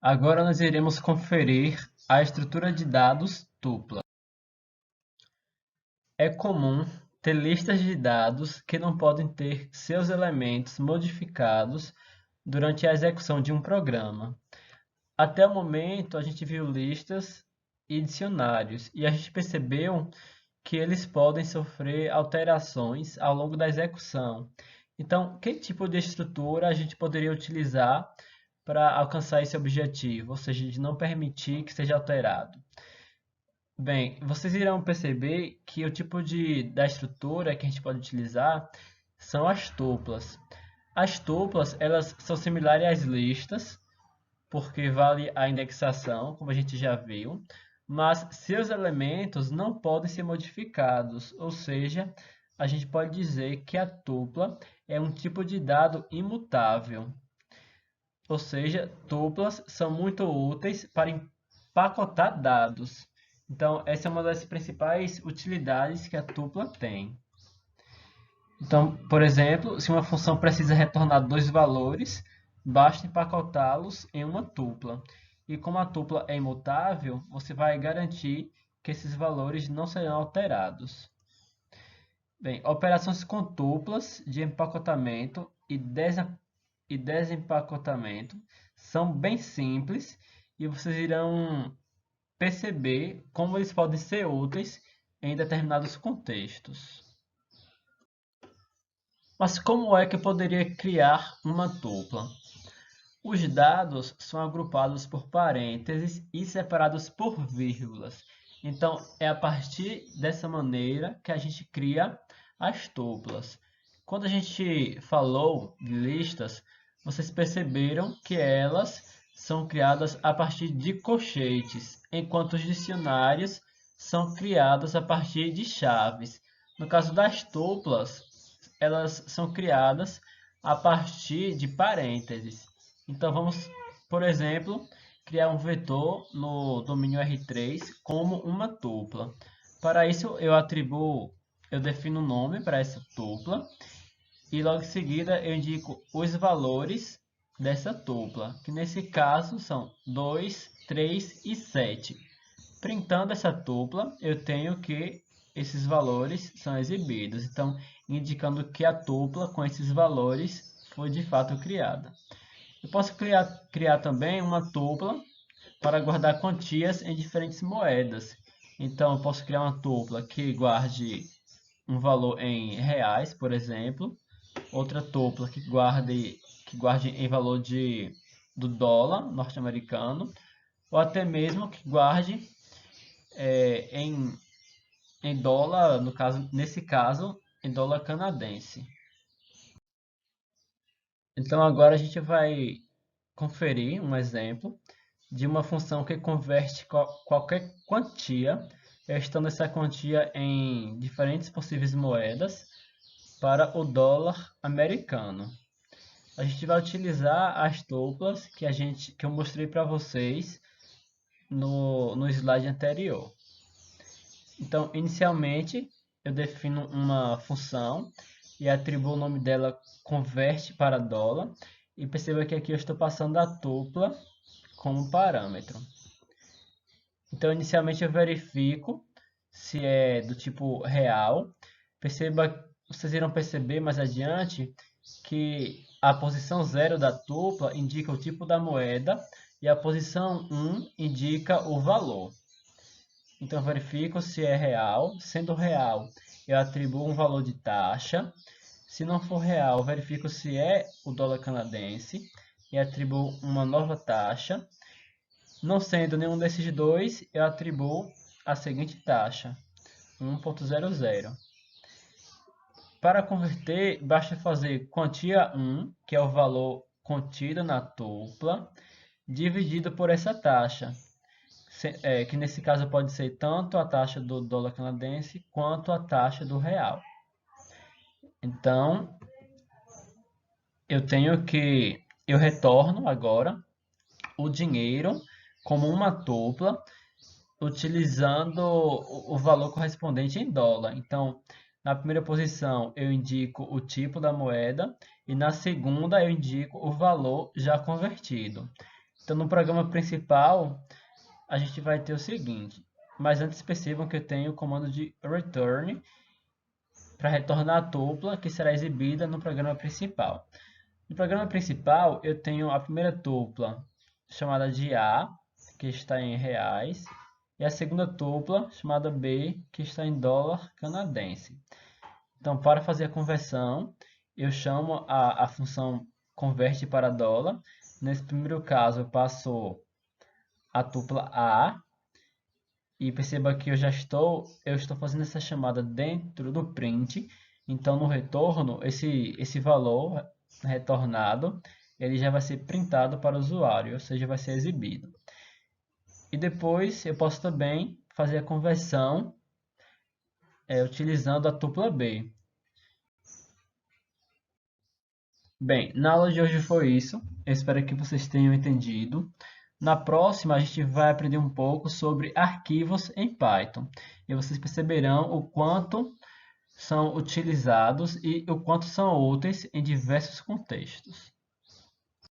Agora nós iremos conferir a estrutura de dados tupla. É comum ter listas de dados que não podem ter seus elementos modificados durante a execução de um programa. Até o momento, a gente viu listas e dicionários, e a gente percebeu que eles podem sofrer alterações ao longo da execução. Então, que tipo de estrutura a gente poderia utilizar para alcançar esse objetivo, ou seja, de não permitir que seja alterado? Bem, vocês irão perceber que o tipo da estrutura que a gente pode utilizar são as tuplas. As tuplas, elas são similares às listas, porque vale a indexação, como a gente já viu, mas seus elementos não podem ser modificados, ou seja, a gente pode dizer que a tupla é um tipo de dado imutável. Ou seja, tuplas são muito úteis para empacotar dados. Então, essa é uma das principais utilidades que a tupla tem. Então, por exemplo, se uma função precisa retornar dois valores, basta empacotá-los em uma tupla. E como a tupla é imutável, você vai garantir que esses valores não serão alterados. Bem, operações com tuplas de empacotamento e desempacotamento são bem simples e vocês irão perceber como eles podem ser úteis em determinados contextos. Mas como é que eu poderia criar uma tupla? Os dados são agrupados por parênteses e separados por vírgulas. Então, é a partir dessa maneira que a gente cria as tuplas. Quando a gente falou de listas, vocês perceberam que elas são criadas a partir de colchetes, enquanto os dicionários são criados a partir de chaves. No caso das tuplas, elas são criadas a partir de parênteses. Então vamos, por exemplo, criar um vetor no domínio R3 como uma tupla. Para isso eu defino um nome para essa tupla e logo em seguida eu indico os valores dessa tupla, que nesse caso são 2, 3 e 7. Printando essa tupla, eu tenho que esses valores são exibidos, então indicando que a tupla com esses valores foi de fato criada. Eu posso criar também uma tupla para guardar quantias em diferentes moedas. Então, eu posso criar uma tupla que guarde um valor em reais, por exemplo, outra tupla que guarde em valor do dólar norte-americano, ou até mesmo que guarde em dólar, nesse caso, em dólar canadense. Então, agora a gente vai conferir um exemplo de uma função que converte qualquer quantia, estando essa quantia em diferentes possíveis moedas, para o dólar americano. A gente vai utilizar as tuplas que eu mostrei para vocês no slide anterior. Então, inicialmente, eu defino uma função e atribuo o nome dela converte para dólar. E perceba que aqui eu estou passando a tupla como parâmetro. Então, inicialmente eu verifico se é do tipo real. Vocês irão perceber mais adiante que a posição 0 da tupla indica o tipo da moeda e a posição 1 indica o valor. Então, eu verifico se é real. Sendo real, eu atribuo um valor de taxa. Se não for real, eu verifico se é o dólar canadense e atribuo uma nova taxa. Não sendo nenhum desses dois, eu atribuo a seguinte taxa, 1.00. Para converter, basta fazer quantia 1, que é o valor contido na tupla, dividido por essa taxa, que nesse caso pode ser tanto a taxa do dólar canadense quanto a taxa do real. Então, eu retorno agora o dinheiro como uma tupla, utilizando o valor correspondente em dólar. Então, na primeira posição eu indico o tipo da moeda e na segunda eu indico o valor já convertido. Então, no programa principal, a gente vai ter o seguinte, mas antes percebam que eu tenho o comando de return para retornar a tupla que será exibida no programa principal. No programa principal, eu tenho a primeira tupla chamada de A, que está em reais, e a segunda tupla chamada B, que está em dólar canadense. Então, para fazer a conversão, eu chamo a função converte para dólar. Nesse primeiro caso, eu passo a tupla A e perceba que eu estou fazendo essa chamada dentro do print. Então, no retorno, esse valor retornado, ele já vai ser printado para o usuário, ou seja, vai ser exibido. E depois eu posso também fazer a conversão utilizando a tupla B. Bem, na aula de hoje foi isso. Eu espero que vocês tenham entendido. Na próxima, a gente vai aprender um pouco sobre arquivos em Python. E vocês perceberão o quanto são utilizados e o quanto são úteis em diversos contextos.